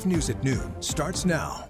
5 News at noon starts now.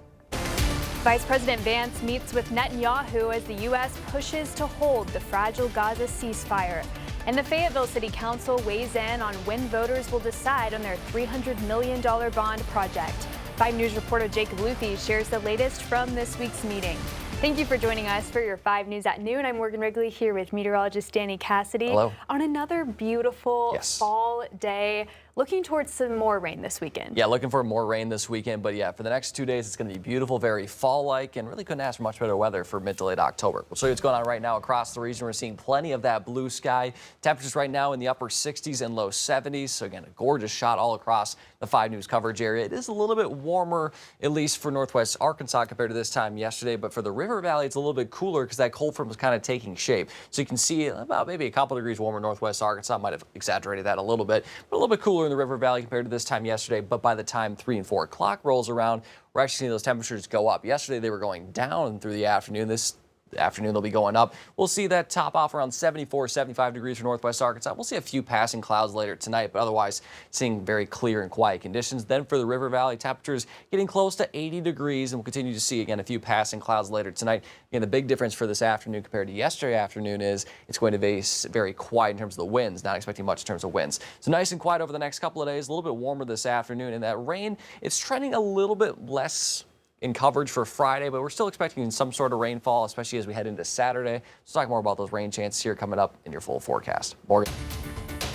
Vice President Vance meets with Netanyahu as the U.S. pushes to hold the fragile Gaza ceasefire. And the Fayetteville City Council weighs in on when voters will decide on their $300 million bond project. 5 News reporter Jacob Luthi shares the latest from this week's meeting. Thank you for joining us for your 5 News at noon. I'm Morgan Wrigley here with meteorologist Danny Cassidy. Hello. On another beautiful fall day, looking towards some more rain this weekend. Yeah, looking for more rain this weekend. But yeah, for the next 2 days, it's going to be beautiful, very fall-like, and really couldn't ask for much better weather for mid to late October. We'll show you what's going on right now across the region. We're seeing plenty of that blue sky. Temperatures right now in the upper 60s and low 70s. So again, a gorgeous shot all across the 5 News coverage area. It is a little bit warmer, at least for northwest Arkansas compared to this time yesterday. But for the River Valley, it's a little bit cooler because that cold front was kind of taking shape. So you can see about maybe a couple degrees warmer northwest Arkansas. Might have exaggerated that a little bit, but a little bit cooler in the River Valley compared to this time yesterday. But by the time 3 and 4 o'clock rolls around, we're actually seeing those temperatures go up. Yesterday they were going down through the afternoon. This afternoon they'll be going up. We'll see that top off around 74, 75 degrees for northwest Arkansas. We'll see a few passing clouds later tonight, but otherwise seeing very clear and quiet conditions. Then for the River Valley, temperatures getting close to 80 degrees, and we'll continue to see again a few passing clouds later tonight. Again, the big difference for this afternoon compared to yesterday afternoon is it's going to be very quiet in terms of the winds. Not expecting much in terms of winds. So nice and quiet over the next couple of days. A little bit warmer this afternoon, and that rain, it's trending a little bit less in coverage for Friday, but we're still expecting some sort of rainfall, especially as we head into Saturday. Let's talk more about those rain chances here coming up in your full forecast. Morgan.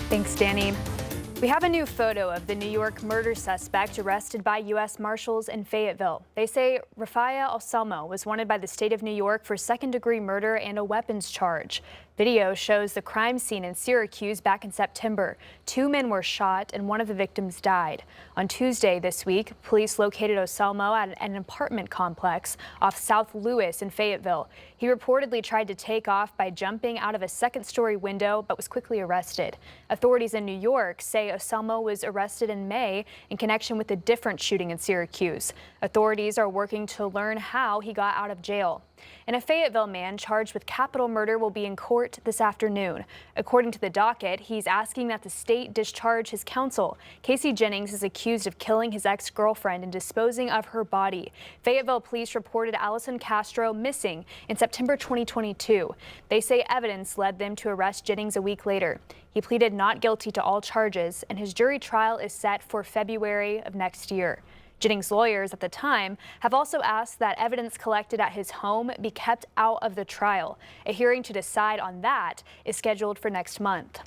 Thanks, Danny. We have a new photo of the New York murder suspect arrested by U.S. Marshals in Fayetteville. They say Rafael Anselmo was wanted by the state of New York for second-degree murder and a weapons charge. Video shows the crime scene in Syracuse back in September. 2 men were shot and one of the victims died. On Tuesday this week, police located Anselmo at an apartment complex off South Lewis in Fayetteville. He reportedly tried to take off by jumping out of a second-story window, but was quickly arrested. Authorities in New York say Anselmo was arrested in May in connection with a different shooting in Syracuse. Authorities are working to learn how he got out of jail. And a Fayetteville man charged with capital murder will be in court this afternoon. According to the docket, he's asking that the state discharge his counsel. Casey Jennings is accused of killing his ex-girlfriend and disposing of her body. Fayetteville police reported Allison Castro missing in September 2022. They say evidence led them to arrest Jennings a week later. He pleaded not guilty to all charges, and his jury trial is set for February of next year. Jennings' lawyers at the time have also asked that evidence collected at his home be kept out of the trial. A hearing to decide on that is scheduled for next month.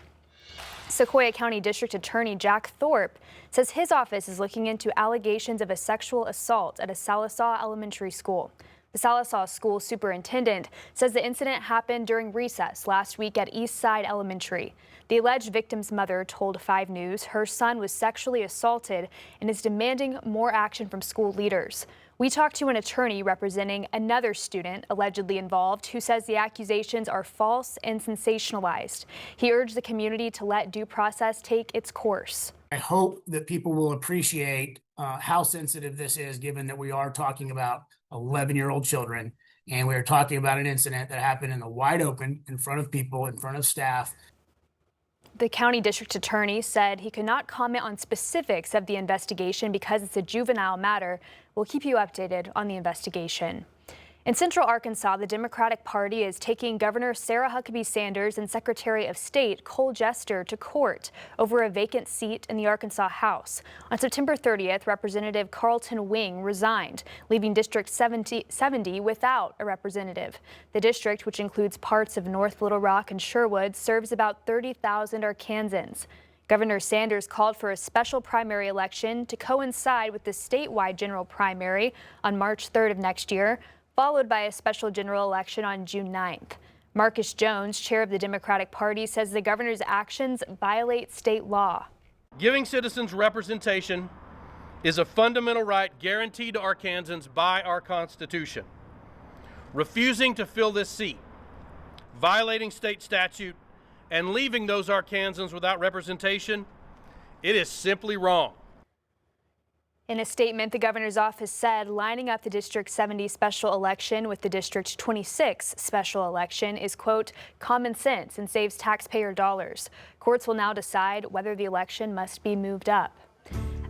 Sequoyah County District Attorney Jack Thorpe says his office is looking into allegations of a sexual assault at a Sallisaw elementary school. The Sallisaw school superintendent says the incident happened during recess last week at Eastside Elementary. The alleged victim's mother told 5 News her son was sexually assaulted and is demanding more action from school leaders. We talked to an attorney representing another student allegedly involved who says the accusations are false and sensationalized. He urged the community to let due process take its course. I hope that people will appreciate how sensitive this is, given that we are talking about 11-year-old children, and we are talking about an incident that happened in the wide open, in front of people, in front of staff. The county district attorney said he could not comment on specifics of the investigation because it's a juvenile matter. We'll keep you updated on the investigation. In Central Arkansas, the Democratic Party is taking Governor Sarah Huckabee Sanders and Secretary of State Cole Jester to court over a vacant seat in the Arkansas House. On September 30th, Representative Carlton Wing resigned, leaving District 70 without a representative. The district, which includes parts of North Little Rock and Sherwood, serves about 30,000 Arkansans. Governor Sanders called for a special primary election to coincide with the statewide general primary on March 3rd of next year, followed by a special general election on June 9th. Marcus Jones, chair of the Democratic Party, says the governor's actions violate state law. Giving citizens representation is a fundamental right guaranteed to Arkansans by our Constitution. Refusing to fill this seat, violating state statute, and leaving those Arkansans without representation, it is simply wrong. In a statement, the governor's office said lining up the District 70 special election with the District 26 special election is, quote, common sense and saves taxpayer dollars. Courts will now decide whether the election must be moved up.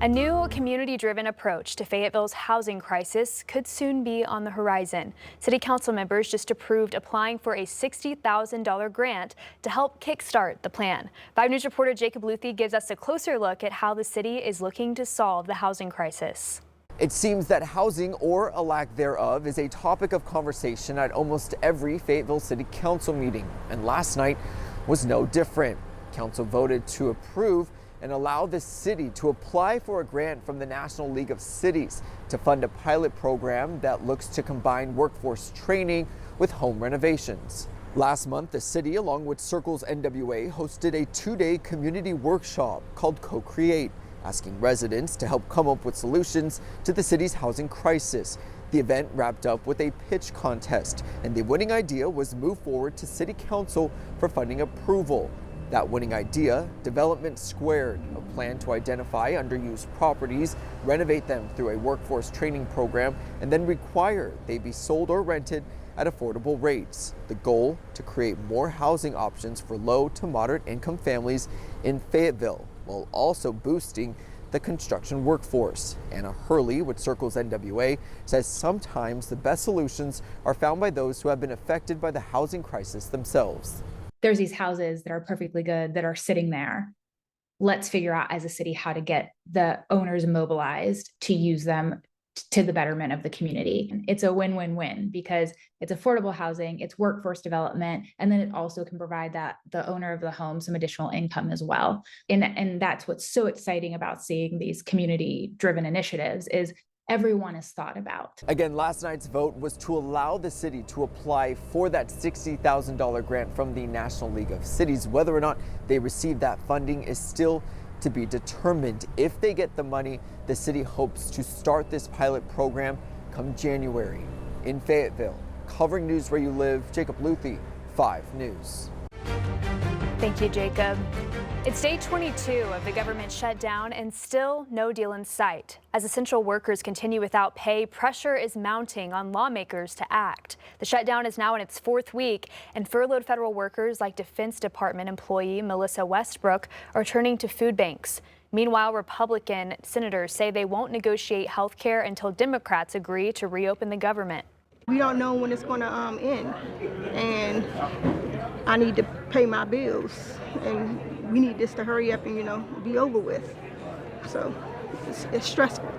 A new community-driven approach to Fayetteville's housing crisis could soon be on the horizon. City council members just approved applying for a $60,000 grant to help kickstart the plan. 5 News reporter Jacob Luthi gives us a closer look at how the city is looking to solve the housing crisis. It seems that housing, or a lack thereof, is a topic of conversation at almost every Fayetteville City Council meeting, and last night was no different. Council voted to approve and allow the city to apply for a grant from the National League of Cities to fund a pilot program that looks to combine workforce training with home renovations. Last month, the city, along with Circles NWA, hosted a 2-day community workshop called Co-Create, asking residents to help come up with solutions to the city's housing crisis. The event wrapped up with a pitch contest, and the winning idea was moved forward to City Council for funding approval. That winning idea, Development Squared, a plan to identify underused properties, renovate them through a workforce training program, and then require they be sold or rented at affordable rates. The goal, to create more housing options for low to moderate income families in Fayetteville, while also boosting the construction workforce. Anna Hurley with Circles NWA says sometimes the best solutions are found by those who have been affected by the housing crisis themselves. There's these houses that are perfectly good that are sitting there. Let's figure out as a city how to get the owners mobilized to use them to the betterment of the community. It's a win-win-win because it's affordable housing, it's workforce development, and then it also can provide that the owner of the home some additional income as well. And that's what's so exciting about seeing these community-driven initiatives is everyone is thought about. Again, last night's vote was to allow the city to apply for that $60,000 grant from the National League of Cities. Whether or not they receive that funding is still to be determined. If they get the money, the city hopes to start this pilot program come January. In Fayetteville, covering news where you live, Jacob Luthi, 5 News. Thank you, Jacob. It's day 22 of the government shutdown and still no deal in sight. As essential workers continue without pay, pressure is mounting on lawmakers to act. The shutdown is now in its 4th week, and furloughed federal workers like Defense Department employee Melissa Westbrook are turning to food banks. Meanwhile, Republican senators say they won't negotiate health care until Democrats agree to reopen the government. We don't know when it's going to end, and I need to pay my bills, and we need this to hurry up and, be over with. So it's stressful.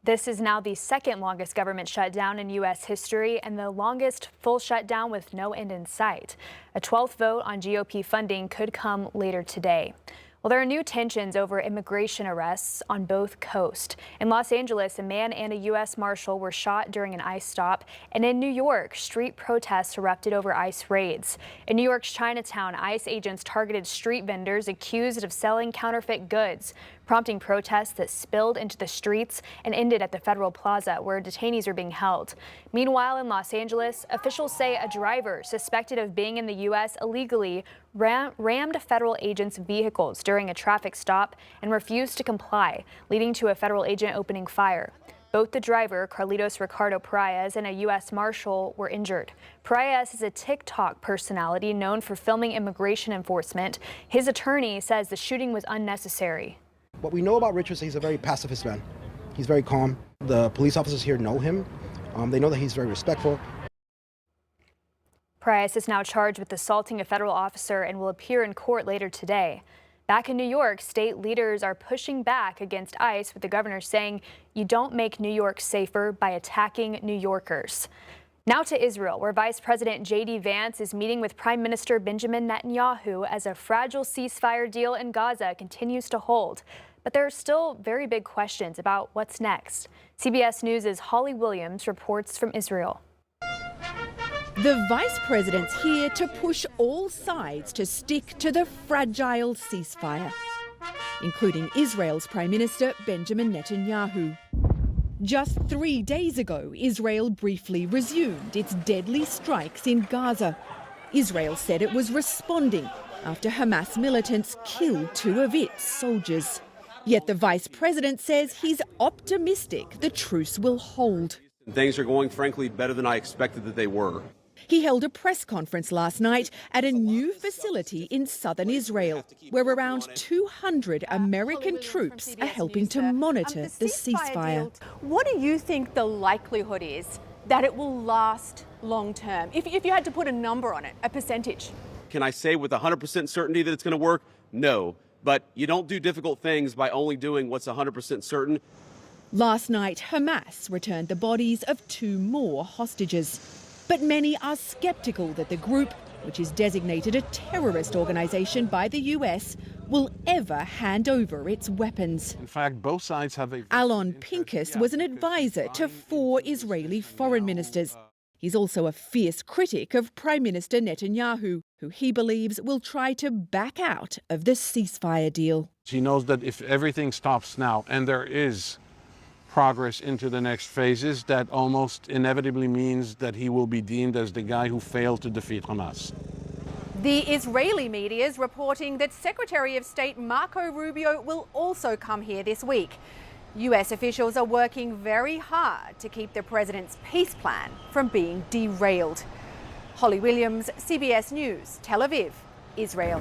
This is now the 2nd longest government shutdown in U.S. history and the longest full shutdown with no end in sight. A 12th vote on GOP funding could come later today. Well, there are new tensions over immigration arrests on both coasts. In Los Angeles, a man and a U.S. Marshal were shot during an ICE stop. And in New York, street protests erupted over ICE raids. In New York's Chinatown, ICE agents targeted street vendors accused of selling counterfeit goods, prompting protests that spilled into the streets and ended at the Federal Plaza, where detainees are being held. Meanwhile, in Los Angeles, officials say a driver suspected of being in the U.S. illegally rammed federal agents' vehicles during a traffic stop and refused to comply, leading to a federal agent opening fire. Both the driver, Carlitos Ricardo Parias, and a U.S. Marshal were injured. Parias is a TikTok personality known for filming immigration enforcement. His attorney says the shooting was unnecessary. What we know about Richard is he's a very pacifist man. He's very calm. The police officers here know him. They know that he's very respectful. Parias is now charged with assaulting a federal officer and will appear in court later today. Back in New York, state leaders are pushing back against ICE, with the governor saying you don't make New York safer by attacking New Yorkers. Now to Israel, where Vice President J.D. Vance is meeting with Prime Minister Benjamin Netanyahu as a fragile ceasefire deal in Gaza continues to hold. But there are still very big questions about what's next. CBS News' Holly Williams reports from Israel. The Vice President's here to push all sides to stick to the fragile ceasefire, including Israel's Prime Minister Benjamin Netanyahu. Just 3 days ago, Israel briefly resumed its deadly strikes in Gaza. Israel said it was responding after Hamas militants killed 2 of its soldiers. Yet the Vice President says he's optimistic the truce will hold. Things are going, frankly, better than I expected that they were. He held a press conference last night at a new facility in southern Israel, where around 200 American troops are helping to monitor the ceasefire. What do you think the likelihood is that it will last long term? If you had to put a number on it, a percentage. Can I say with 100% certainty that it's going to work? No. But you don't do difficult things by only doing what's 100% certain. Last night, Hamas returned the bodies of 2 more hostages. But many are sceptical that the group, which is designated a terrorist organization by the US, will ever hand over its weapons. In fact, both sides have a... Alon Pincus was an advisor to 4 Israeli foreign ministers. He's also a fierce critic of Prime Minister Netanyahu, who he believes will try to back out of the ceasefire deal. He knows that if everything stops now, and there is progress into the next phases, that almost inevitably means that he will be deemed as the guy who failed to defeat Hamas. The Israeli media is reporting that Secretary of State Marco Rubio will also come here this week. US officials are working very hard to keep the president's peace plan from being derailed. Holly Williams, CBS News, Tel Aviv, Israel.